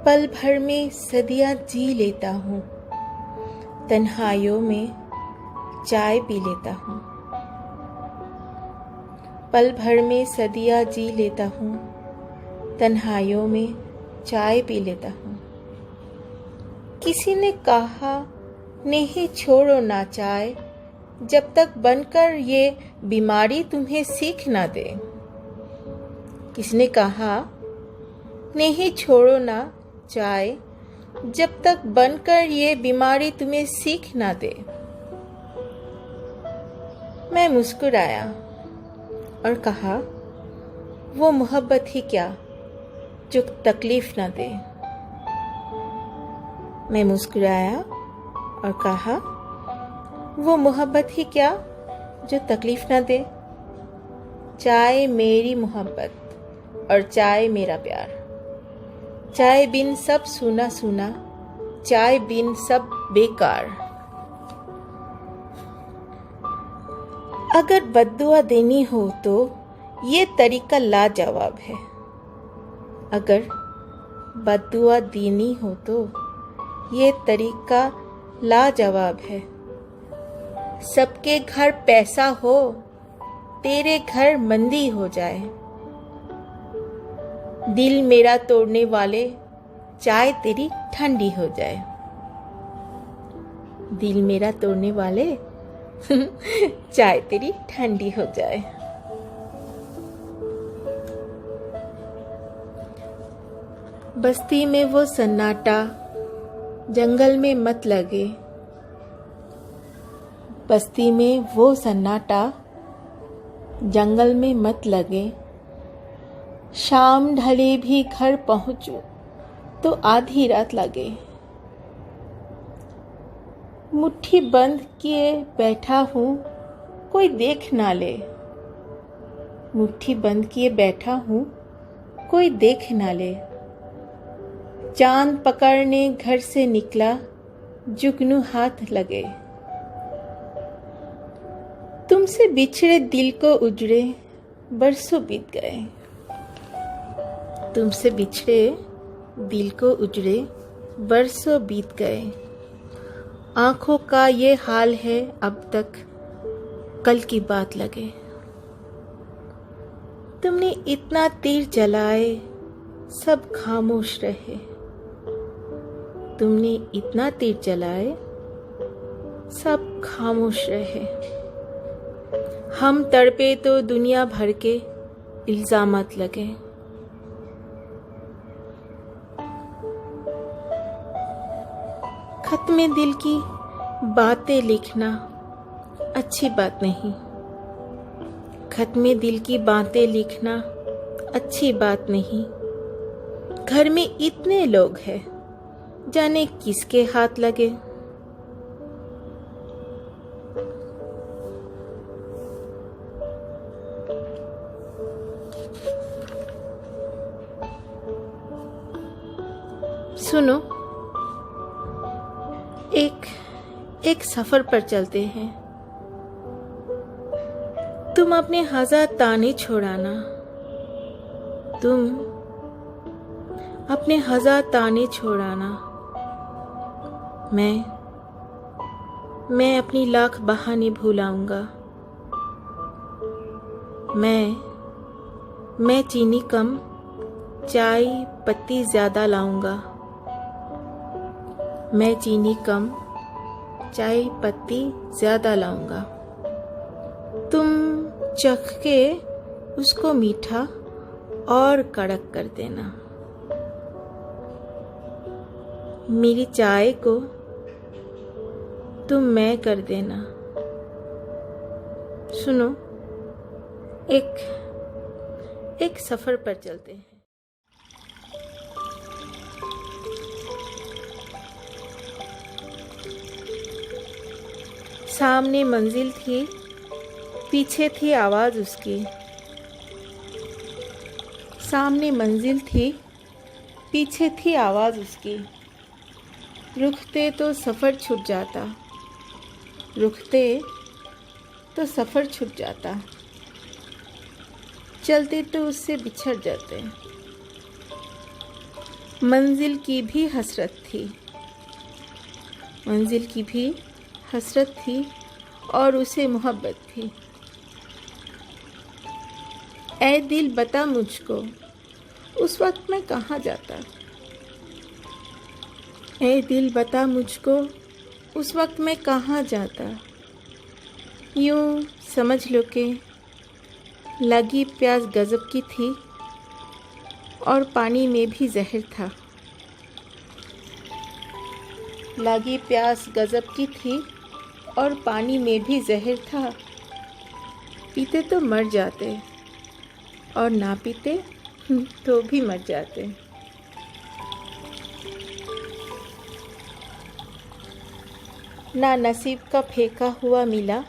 पल भर में सदियां जी लेता हूँ, तन्हाइयों में चाय पी लेता हूँ। पल भर में सदियां जी लेता हूँ, तन्हाइयों में चाय पी लेता हूँ। किसी ने कहा नहीं छोड़ो ना चाय, जब तक बनकर ये बीमारी तुम्हें सीख ना दे। किसने कहा नहीं छोड़ो ना चाय, जब तक बनकर ये बीमारी तुम्हें सीख ना दे। मैं मुस्कुराया और कहा वो मोहब्बत ही क्या जो तकलीफ ना दे। मैं मुस्कुराया और कहा वो मोहब्बत ही क्या जो तकलीफ ना दे। चाय मेरी मोहब्बत और चाय मेरा प्यार, चाय बिन सब सूना सूना, चाय बिन सब बेकार। अगर बद्दुआ देनी हो तो ये तरीका लाजवाब है। अगर बद्दुआ देनी हो तो ये तरीका लाजवाब है। सबके घर पैसा हो, तेरे घर मंदी हो जाए। दिल मेरा तोड़ने वाले, चाय तेरी ठंडी हो जाए। दिल मेरा तोड़ने वाले चाय तेरी ठंडी हो जाए। बस्ती में वो सन्नाटा, जंगल में मत लगे। बस्ती में वो सन्नाटा, जंगल में मत लगे। शाम ढले भी घर पहुंचूं तो आधी रात लगे। मुट्ठी बंद किए बैठा हूँ, कोई देख ना ले। मुट्ठी बंद किए बैठा हूँ, कोई देख ना ले। चांद पकड़ने घर से निकला, जुगनू हाथ लगे। तुमसे बिछड़े दिल को उजड़े बरसों बीत गए। तुमसे बिछड़े दिल को उजड़े बरसों बीत गए। आंखों का ये हाल है अब तक, कल की बात लगे। तुमने इतना तीर जलाए, सब खामोश रहे। तुमने इतना तीर जलाए, सब खामोश रहे। हम तड़पे तो दुनिया भर के इल्जामात लगे। खत में दिल की बातें लिखना अच्छी बात नहीं। खत में दिल की बातें लिखना अच्छी बात नहीं। घर में इतने लोग हैं, जाने किसके हाथ लगे। सुनो, एक सफर पर चलते हैं। तुम अपने हजार ताने छोड़ाना। तुम अपने हजार ताने छोड़ाना। मैं अपनी लाख बहाने भुलाऊंगा। मैं चीनी कम, चाय पत्ती ज्यादा लाऊंगा। मैं चीनी कम, चाय पत्ती ज्यादा लाऊंगा। तुम चख के उसको मीठा और कड़क कर देना। मेरी चाय को तुम मैं कर देना। सुनो, एक सफर पर चलते हैं। सामने मंजिल थी, पीछे थी आवाज उसकी। सामने मंजिल थी, पीछे थी आवाज उसकी। रुकते तो सफर छूट जाता, रुकते तो सफर छूट जाता। चलते तो उससे बिछड़ जाते। मंजिल की भी हसरत थी, मंजिल की भी हसरत थी और उसे मोहब्बत थी। ऐ दिल बता मुझको उस वक्त मैं कहाँ जाता, ऐ दिल बता मुझको उस वक्त मैं कहाँ जाता। यूं समझ लो कि लगी प्यास गज़ब की थी और पानी में भी जहर था। लगी प्यास गज़ब की थी और पानी में भी जहर था। पीते तो मर जाते और ना पीते तो भी मर जाते। ना नसीब का फेंका हुआ मिला,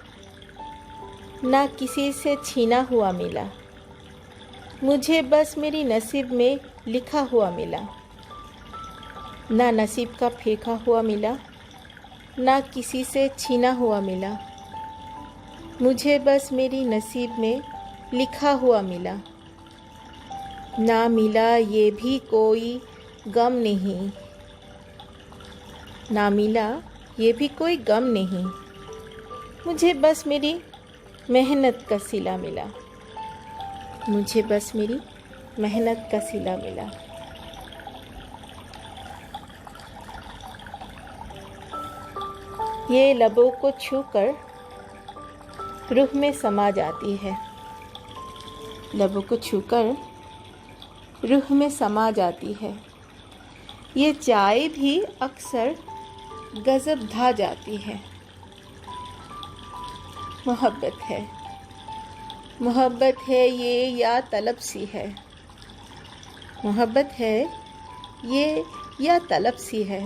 ना किसी से छीना हुआ मिला, मुझे बस मेरी नसीब में लिखा हुआ मिला। ना नसीब का फेंका हुआ मिला, ना किसी से छीना हुआ मिला, मुझे बस मेरी नसीब में लिखा हुआ मिला। ना मिला ये भी कोई गम नहीं, ना मिला ये भी कोई गम नहीं, मुझे बस मेरी मेहनत का सिला मिला, मुझे बस मेरी मेहनत का सिला मिला। ये लबों को छूकर रूह में समा जाती है, लबों को छूकर रूह में समा जाती है। ये चाय भी अक्सर गज़ब ढा जाती है। मोहब्बत है, मोहब्बत है ये या तलब सी है, मोहब्बत है ये या तलब सी है,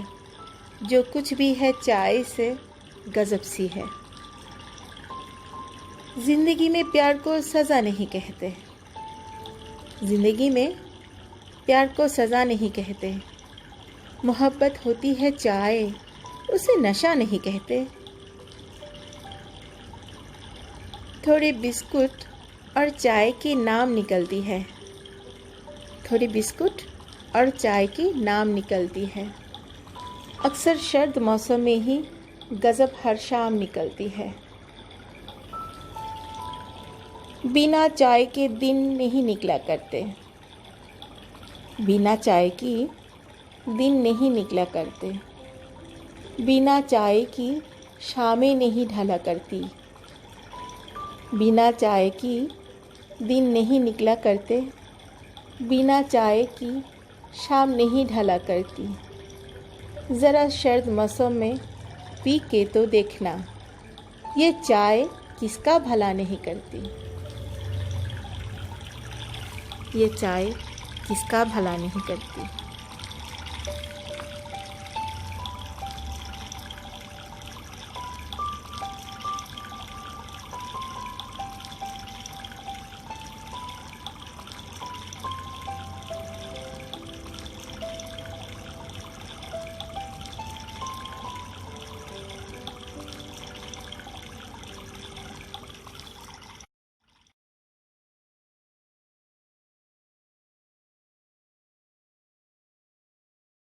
जो कुछ भी है चाय से गज़ब सी है। ज़िंदगी में प्यार को सज़ा नहीं कहते, ज़िंदगी में प्यार को सज़ा नहीं कहते। मोहब्बत होती है चाय, उसे नशा नहीं कहते। थोड़ी बिस्कुट और चाय की नाम निकलती है, थोड़ी बिस्कुट और चाय की नाम निकलती है। अक्सर सर्द मौसम में ही गज़ब हर शाम निकलती है। बिना चाय के दिन नहीं निकला करते, बिना चाय की दिन नहीं निकला करते। बिना चाय की शामें नहीं ढला करती, बिना चाय की दिन नहीं निकला करते। बिना चाय की शाम नहीं ढला करती। ज़रा सर्द मौसम में पी के तो देखना, ये चाय किसका भला नहीं करती, ये चाय किसका भला नहीं करती।